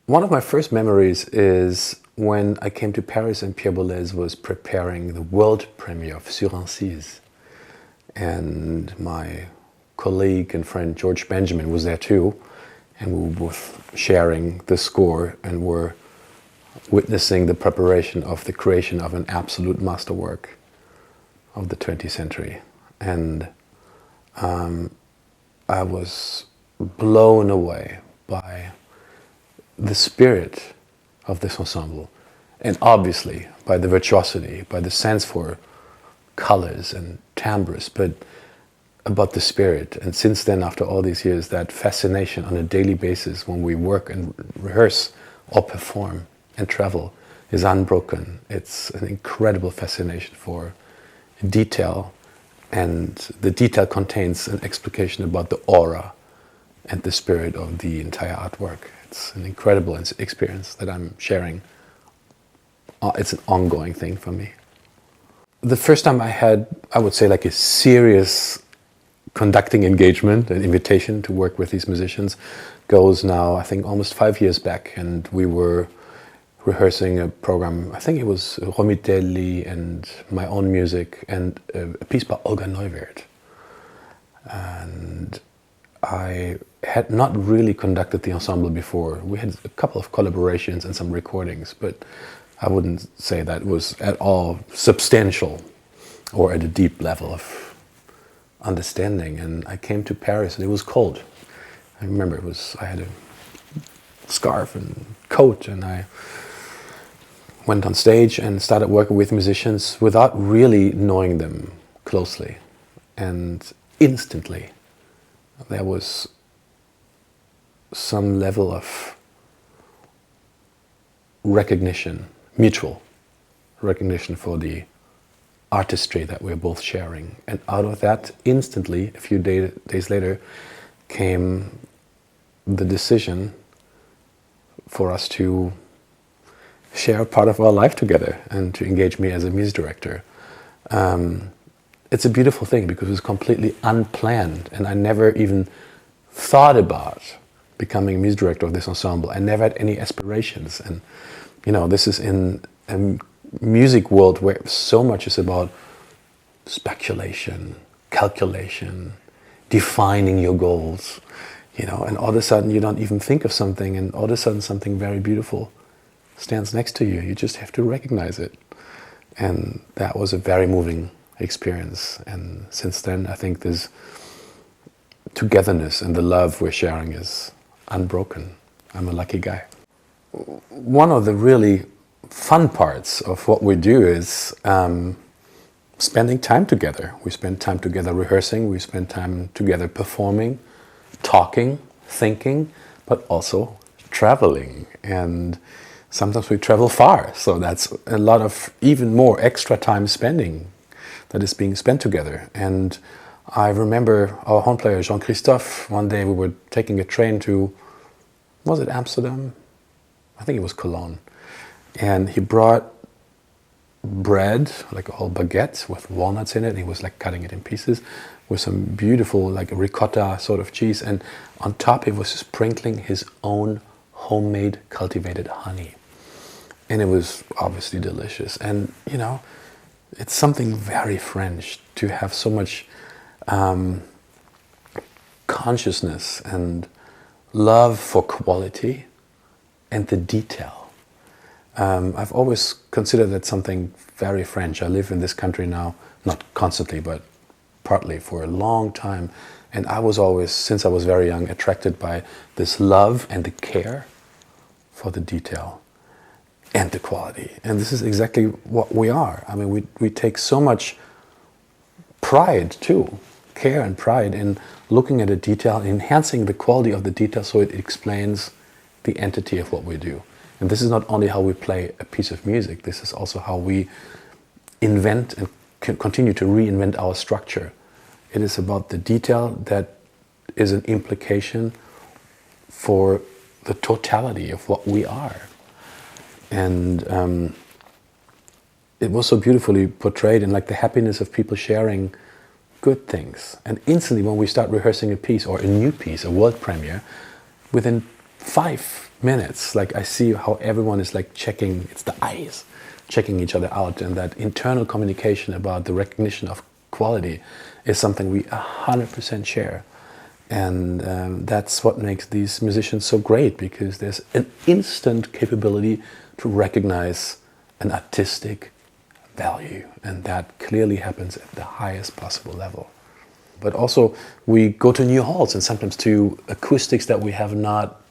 One of my first memories is when I came to Paris and Pierre Boulez was preparing the world premiere of Sur Ancise. And my colleague and friend George Benjamin was there too. And we were both sharing the score and were witnessing the preparation of the creation of an absolute masterwork of the 20th century. And I was blown away by the spirit of this ensemble, and obviously by the virtuosity, by the sense for colors and timbres, but about the spirit. And since then, after all these years, that fascination on a daily basis when we work and rehearse or perform and travel is unbroken. It's an incredible fascination for detail, and the detail contains an explication about the aura and the spirit of the entire artwork. It's an incredible experience that I'm sharing. It's an ongoing thing for me. The first time I had, I would say, like a serious conducting engagement, an invitation to work with these musicians, goes now, I think, almost 5 years back. And we were rehearsing a program, I think it was Romitelli and my own music, and a piece by Olga Neuwirth. And I had not really conducted the ensemble before. We had a couple of collaborations and some recordings, but I wouldn't say that was at all substantial or at a deep level of understanding. And I came to Paris and it was cold. I remember I had a scarf and coat, and I went on stage and started working with musicians without really knowing them closely. And instantly there was some level of recognition, mutual recognition for the artistry that we're both sharing. And out of that, instantly, a few days later, came the decision for us to share part of our life together and to engage me as a music director. It's a beautiful thing because it was completely unplanned, and I never even thought about becoming a music director of this ensemble. I never had any aspirations. And this is in a music world where so much is about speculation, calculation, defining your goals, and all of a sudden you don't even think of something, and all of a sudden something very beautiful stands next to you. You just have to recognize it. And that was a very moving experience. And since then, I think this togetherness and the love we're sharing is unbroken. I'm a lucky guy. One of the really fun parts of what we do is spending time together. We spend time together rehearsing, we spend time together performing, talking, thinking, but also traveling. And sometimes we travel far, so that's a lot of even more extra time spending that is being spent together. And I remember our horn player Jean-Christophe, one day we were taking a train to, was it Amsterdam? I think it was Cologne. And he brought bread, like a whole baguette with walnuts in it, and he was like cutting it in pieces with some beautiful like ricotta sort of cheese, and on top he was sprinkling his own homemade cultivated honey. And it was obviously delicious. And it's something very French to have so much consciousness and love for quality and the detail. I've always considered that something very French. I live in this country now, not constantly, but partly for a long time. And I was always, since I was very young, attracted by this love and the care for the detail and the quality. And this is exactly what we are. I mean, we take so much pride too, care and pride in looking at a detail, enhancing the quality of the detail so it explains the entity of what we do. And this is not only how we play a piece of music, this is also how we invent and continue to reinvent our structure. It is about the detail that is an implication for the totality of what we are. And it was so beautifully portrayed in like the happiness of people sharing good things. And instantly when we start rehearsing a piece or a new piece, a world premiere, within 5 minutes, like I see how everyone is like checking, it's the eyes, checking each other out, and that internal communication about the recognition of quality is something we 100% share. And that's what makes these musicians so great, because there's an instant capability to recognize an artistic value, and that clearly happens at the highest possible level. But also we go to new halls and sometimes to acoustics that we have not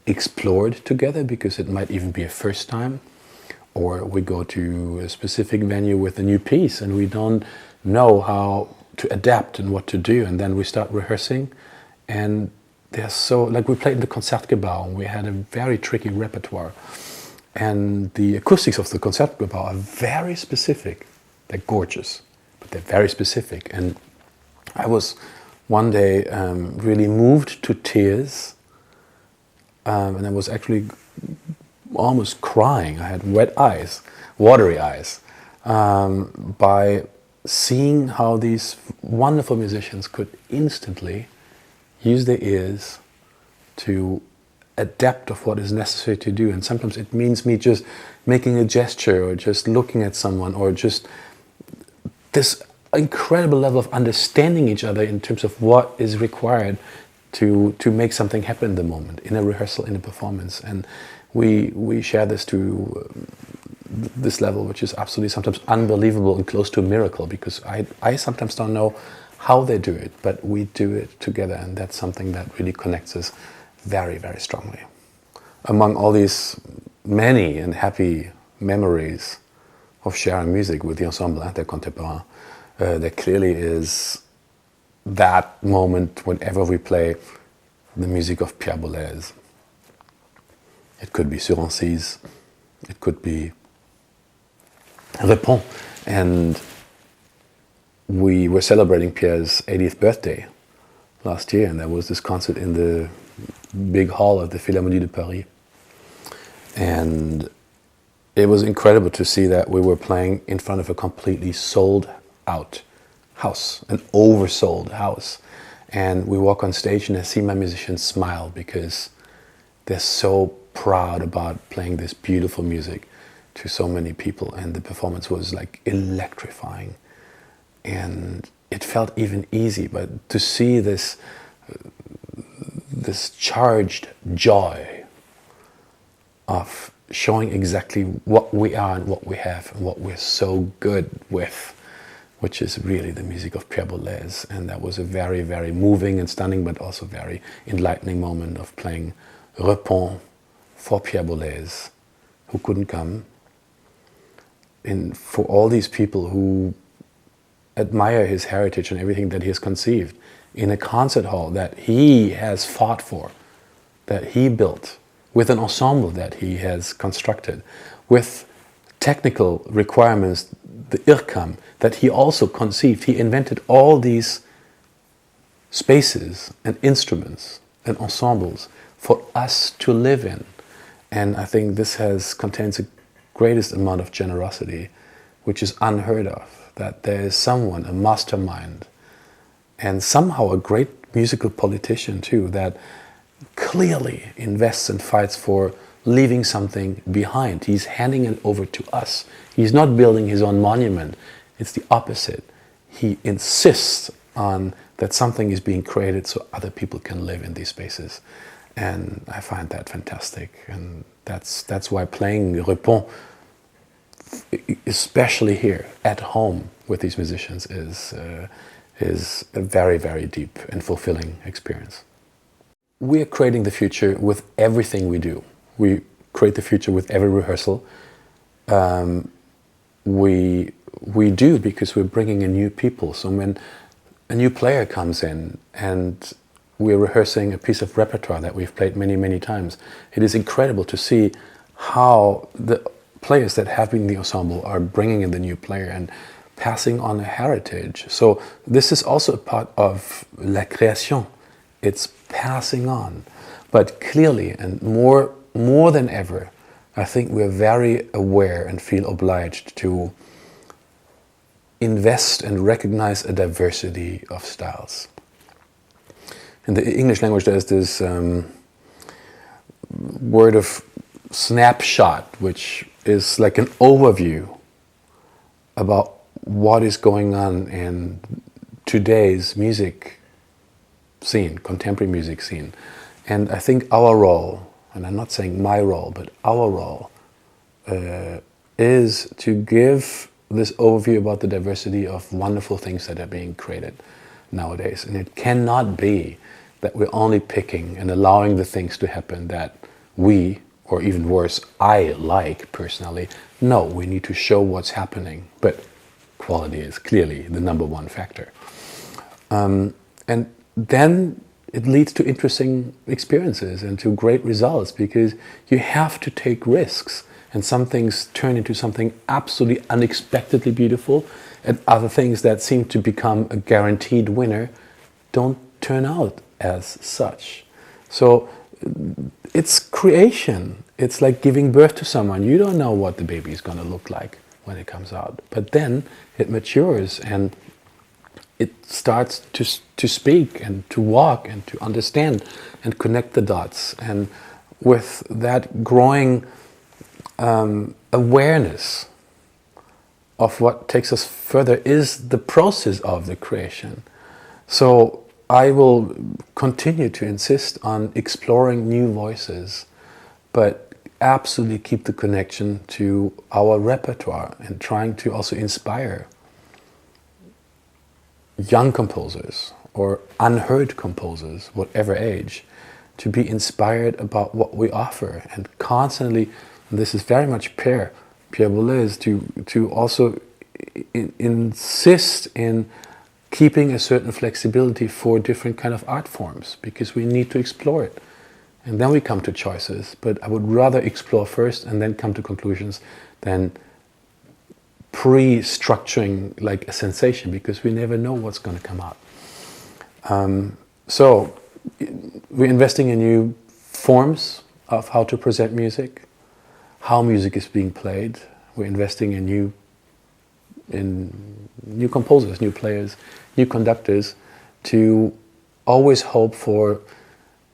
explored together, because it might even be a first time, or we go to a specific venue with a new piece and we don't know how to adapt and what to do, and then we start rehearsing, and they're so, like we played in the Concertgebouw and we had a very tricky repertoire, and the acoustics of the Concertgebouw are very specific. They're gorgeous, but they're very specific. And I was one day really moved to tears, and I was actually almost crying. I had wet eyes, watery eyes, by seeing how these wonderful musicians could instantly use their ears to adapt of what is necessary to do. And sometimes it means me just making a gesture or just looking at someone, or just this incredible level of understanding each other in terms of what is required to make something happen in the moment, in a rehearsal, in a performance. And we share this to this level, which is absolutely sometimes unbelievable and close to a miracle, because I sometimes don't know how they do it, but we do it together, and that's something that really connects us very, very strongly. Among all these many and happy memories of sharing music with the Ensemble Intercontemporain, there clearly is that moment whenever we play the music of Pierre Boulez. It could be Sur Ancise, it could be Repons, and we were celebrating Pierre's 80th birthday last year, and there was this concert in the big hall of the Philharmonie de Paris. And it was incredible to see that we were playing in front of a completely sold out house, an oversold house. And we walk on stage and I see my musicians smile, because they're so proud about playing this beautiful music to so many people. And the performance was like electrifying. And it felt even easy, but to see this charged joy of showing exactly what we are and what we have and what we're so good with, which is really the music of Pierre Boulez. And that was a very, very moving and stunning, but also very enlightening moment of playing Repons for Pierre Boulez, who couldn't come, and for all these people who admire his heritage and everything that he has conceived in a concert hall that he has fought for, that he built, with an ensemble that he has constructed, with technical requirements, the IRCAM, that he also conceived. He invented all these spaces and instruments and ensembles for us to live in. And I think this contains the greatest amount of generosity, which is unheard of, that there is someone, a mastermind, and somehow a great musical politician too, that clearly invests and fights for leaving something behind. He's handing it over to us. He's not building his own monument. It's the opposite. He insists on that something is being created so other people can live in these spaces. And I find that fantastic. And that's why playing Repons, especially here at home with these musicians, is a very, very deep and fulfilling experience. We are creating the future with everything we do. We create the future with every rehearsal. We do because we're bringing in new people. So when a new player comes in and we're rehearsing a piece of repertoire that we've played many, many times, it is incredible to see how the players that have been in the ensemble are bringing in the new player and passing on a heritage. So this is also a part of la création. It's passing on. But clearly, and more than ever, I think we're very aware and feel obliged to invest and recognize a diversity of styles. In the English language, there's this word of snapshot, which is like an overview about what is going on in today's music scene, contemporary music scene. And I think our role, and I'm not saying my role, but our role, is to give this overview about the diversity of wonderful things that are being created nowadays. And it cannot be that we're only picking and allowing the things to happen that we, or even worse, I like personally. No, we need to show what's happening. But quality is clearly the number one factor. And then it leads to interesting experiences and to great results, because you have to take risks. And some things turn into something absolutely unexpectedly beautiful, and other things that seem to become a guaranteed winner don't turn out as such. So it's creation. It's like giving birth to someone. You don't know what the baby is going to look like when it comes out. But then it matures and it starts to speak and to walk and to understand and connect the dots. And with that growing awareness of what takes us further is the process of the creation. So I will continue to insist on exploring new voices, but absolutely keep the connection to our repertoire and trying to also inspire young composers or unheard composers, whatever age, to be inspired about what we offer, and constantly, and this is very much Pierre Boulez, to also insist in keeping a certain flexibility for different kind of art forms, because we need to explore it. And then we come to choices, but I would rather explore first and then come to conclusions than pre-structuring like a sensation, because we never know what's going to come out. So we're investing in new forms of how to present music, how music is being played. We're investing in new composers, new players, new conductors, to always hope for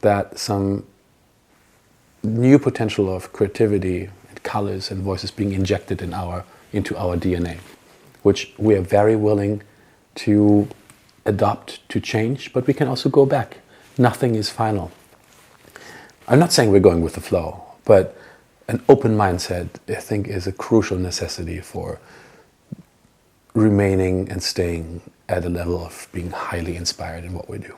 that some new potential of creativity and colors and voices being injected into our DNA, which we are very willing to adopt, to change, but we can also go back. Nothing is final. I'm not saying we're going with the flow, but an open mindset, I think, is a crucial necessity for remaining and staying at a level of being highly inspired in what we do.